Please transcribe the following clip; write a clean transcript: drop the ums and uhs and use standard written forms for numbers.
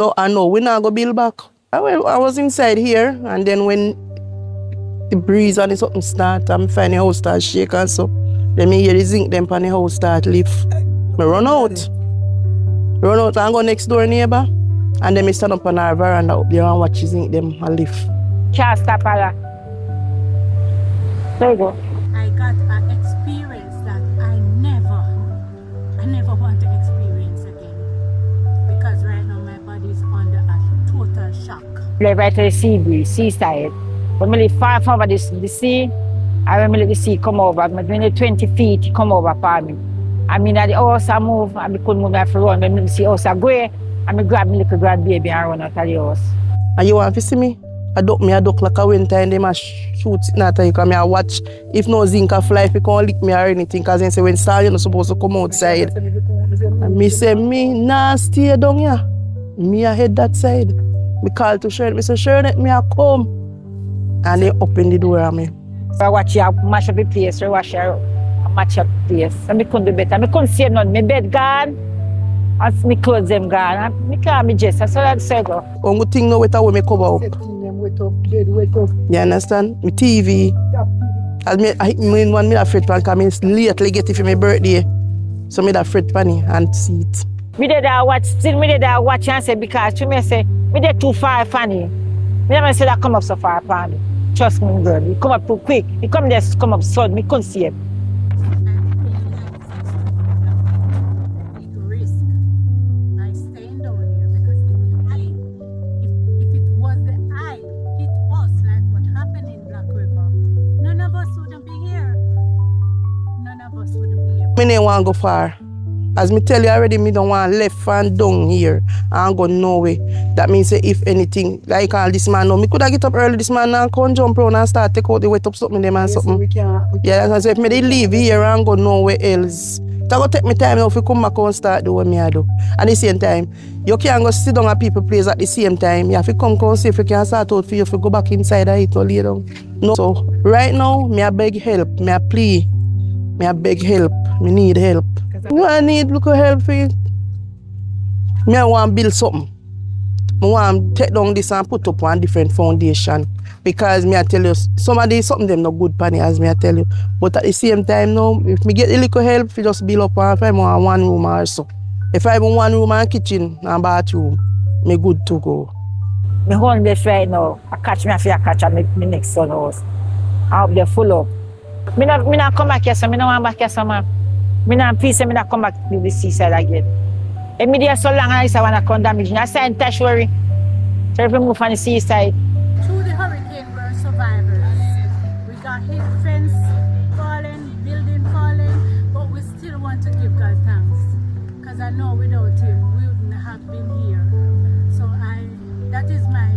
So I know we not go build back. I was inside here, and then when the breeze and the something start, I'm finding the house start shake and so. Then me hear the zinc them on the house start lift. Me run out and go next door neighbor, and then me stand up on our veranda up there and watch the zinc them and lift. Can't stop her. There you go. I got an experience that I never want to experience again. Because right now my body is under a total shock. Live right to the seaside. When I live far from the sea, I when I let the sea come over, when the 20 feet it come over for me. I mean at the house I move, I couldn't move to run. When I see house I go, I grab my little grandbaby and run out of the house. And you want to see me? I duck like a winter and they must shoot it at you because I watch if no zinc a fly if you can't lick me or anything because they say when star you're not supposed to come outside. And me say me nah stay down here. Me I head that side. Me call to Sharon, me say Sharon me I come. And they open the door at me. So I watch you mash up the place, I watch you match up the place. So I couldn't do better. I couldn't save none. My bed gone. And my clothes them gone. And I can't be just. So that's so go. One good thing now with how me cover up. You understand? My TV. As me one me that fret pan because me lately get it for my birthday. So me that fret pan and see it. Me did that watch, still me did that watch and say because to me say, me did too far funny. Me never say that come up so far funny. Trust me girl, it come up too quick. It come there come up sudden, me couldn't see it. Me don't want to go far. As me tell you already, me don't want left and down here and go nowhere. That means say if anything, like all this man now, me could have get up early this man and come jump around and start take out the wet up something them and something. Yeah, that's if me they leave here and go nowhere else. That go take me time now if you come back and start do what me I do. At the same time, you can't go sit down at people place at the same time. You have to come see if you can start out for you if you go back inside and eat or lay down. No. So right now, me I beg help, me I plea, me I beg help. Me need help. I need little help for you. Me I want to build something. I want to take down this and put up one different foundation. Because me I tell you, something them not good panny as me I tell you. But at the same time now, if me get a little help, we just build up one room or so. If I have one room and kitchen and bathroom, me good to go. Me homeless right now. I catch me if I catch at my next son house. I hope they're full up. Me not come back here, so me not want back here, so man. Me not peace, me not come back to the seaside again. If me there so long, I want to come damage. I say in Tashwari. So if we move from the seaside. Through the hurricane, we're survivors. We got hit fence falling, building falling, but we still want to give God thanks. Because I know without Him, we wouldn't have been here. So that is my